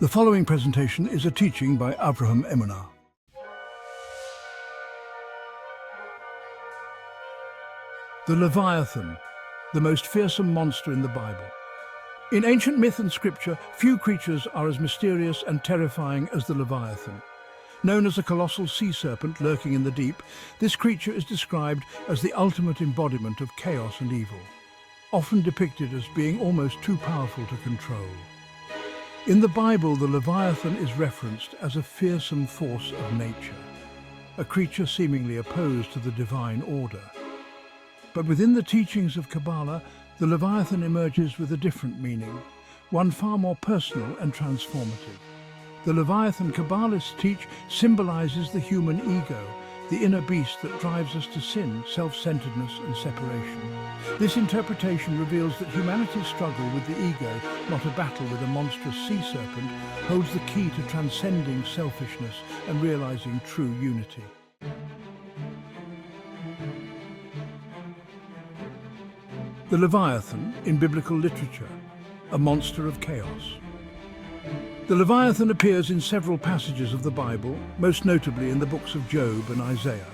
The following presentation is a teaching by Avraham Emunah. The Leviathan, the most fearsome monster in the Bible. In ancient myth and scripture, few creatures are as mysterious and terrifying as the Leviathan. Known as a colossal sea serpent lurking in the deep, this creature is described as the ultimate embodiment of chaos and evil, often depicted as being almost too powerful to control. In the Bible, the Leviathan is referenced as a fearsome force of nature, a creature seemingly opposed to the divine order. But within the teachings of Kabbalah, the Leviathan emerges with a different meaning, one far more personal and transformative. The Leviathan Kabbalists teach symbolizes the human ego, the inner beast that drives us to sin, self-centeredness and separation. This interpretation reveals that humanity's struggle with the ego, not a battle with a monstrous sea serpent, holds the key to transcending selfishness and realizing true unity. The Leviathan in biblical literature, a monster of chaos. The Leviathan appears in several passages of the Bible, most notably in the books of Job and Isaiah.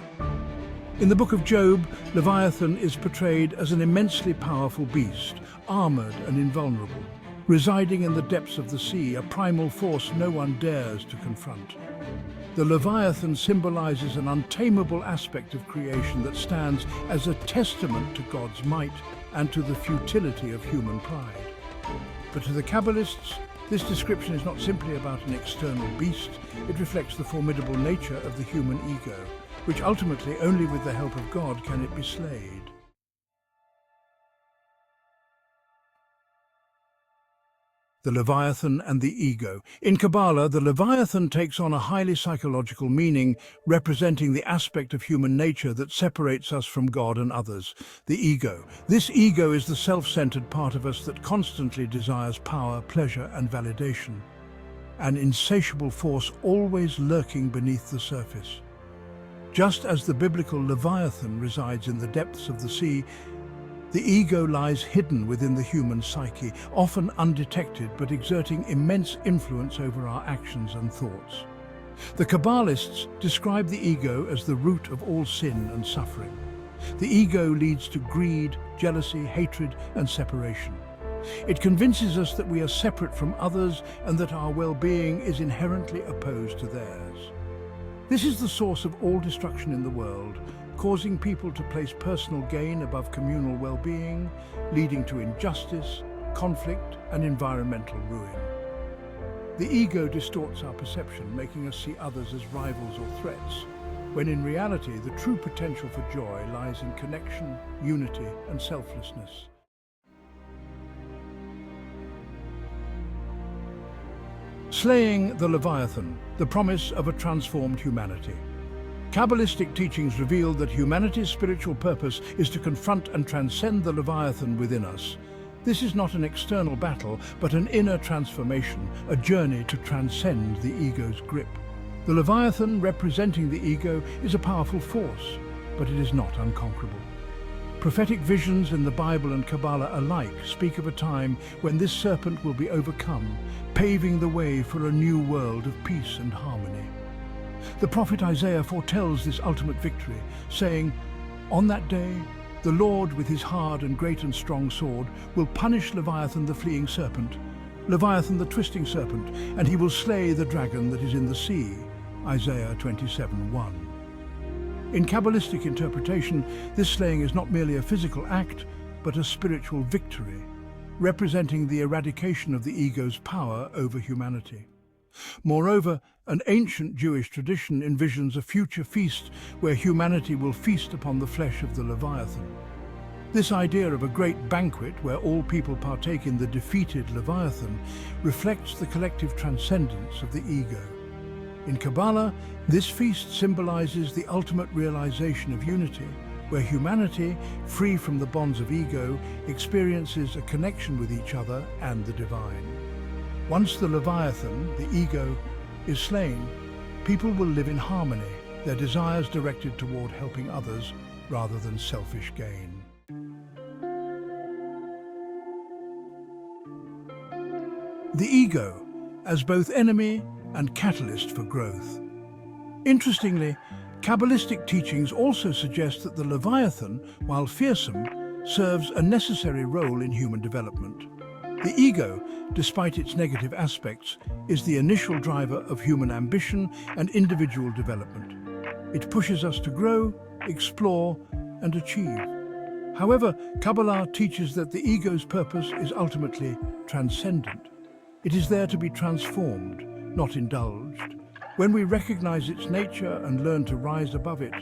In the book of Job, Leviathan is portrayed as an immensely powerful beast, armored and invulnerable, residing in the depths of the sea, a primal force no one dares to confront. The Leviathan symbolizes an untamable aspect of creation that stands as a testament to God's might and to the futility of human pride. But to the Kabbalists, this description is not simply about an external beast, it reflects the formidable nature of the human ego, which ultimately only with the help of God can it be slayed. The Leviathan and the ego. In Kabbalah, the Leviathan takes on a highly psychological meaning, representing the aspect of human nature that separates us from God and others, the ego. This ego is the self-centered part of us that constantly desires power, pleasure, and validation, an insatiable force always lurking beneath the surface. Just as the biblical Leviathan resides in the depths of the sea, the ego lies hidden within the human psyche, often undetected but exerting immense influence over our actions and thoughts. The Kabbalists describe the ego as the root of all sin and suffering. The ego leads to greed, jealousy, hatred, and separation. It convinces us that we are separate from others and that our well-being is inherently opposed to theirs. This is the source of all destruction in the world, causing people to place personal gain above communal well-being, leading to injustice, conflict, and environmental ruin. The ego distorts our perception, making us see others as rivals or threats, when in reality the true potential for joy lies in connection, unity, and selflessness. Slaying the Leviathan, the promise of a transformed humanity. Kabbalistic teachings reveal that humanity's spiritual purpose is to confront and transcend the Leviathan within us. This is not an external battle, but an inner transformation, a journey to transcend the ego's grip. The Leviathan, representing the ego, is a powerful force, but it is not unconquerable. Prophetic visions in the Bible and Kabbalah alike speak of a time when this serpent will be overcome, paving the way for a new world of peace and harmony. The prophet Isaiah foretells this ultimate victory, saying, "On that day, the Lord with his hard and great and strong sword will punish Leviathan the fleeing serpent, Leviathan the twisting serpent, and he will slay the dragon that is in the sea." Isaiah 27:1. In Kabbalistic interpretation, this slaying is not merely a physical act, but a spiritual victory, representing the eradication of the ego's power over humanity. Moreover, an ancient Jewish tradition envisions a future feast where humanity will feast upon the flesh of the Leviathan. This idea of a great banquet where all people partake in the defeated Leviathan reflects the collective transcendence of the ego. In Kabbalah, this feast symbolizes the ultimate realization of unity, where humanity, free from the bonds of ego, experiences a connection with each other and the divine. Once the Leviathan, the ego, is slain, people will live in harmony, their desires directed toward helping others rather than selfish gain. The ego, as both enemy and catalyst for growth. Interestingly, Kabbalistic teachings also suggest that the Leviathan, while fearsome, serves a necessary role in human development. The ego, despite its negative aspects, is the initial driver of human ambition and individual development. It pushes us to grow, explore, and achieve. However, Kabbalah teaches that the ego's purpose is ultimately transcendent. It is there to be transformed, not indulged. When we recognize its nature and learn to rise above it,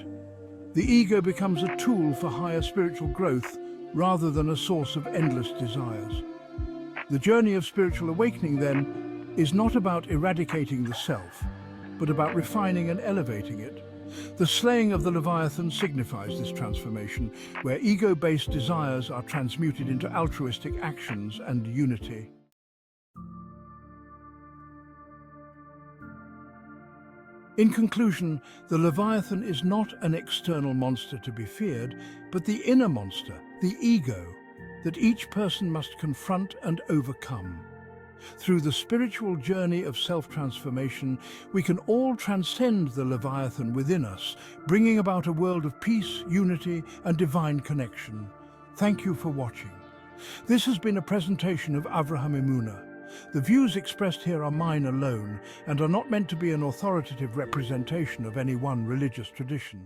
the ego becomes a tool for higher spiritual growth rather than a source of endless desires. The journey of spiritual awakening, then, is not about eradicating the self, but about refining and elevating it. The slaying of the Leviathan signifies this transformation, where ego-based desires are transmuted into altruistic actions and unity. In conclusion, the Leviathan is not an external monster to be feared, but the inner monster, the ego, that each person must confront and overcome. Through the spiritual journey of self-transformation, we can all transcend the Leviathan within us, bringing about a world of peace, unity, and divine connection. Thank you for watching. This has been a presentation of Avraham Emuna. The views expressed here are mine alone and are not meant to be an authoritative representation of any one religious tradition.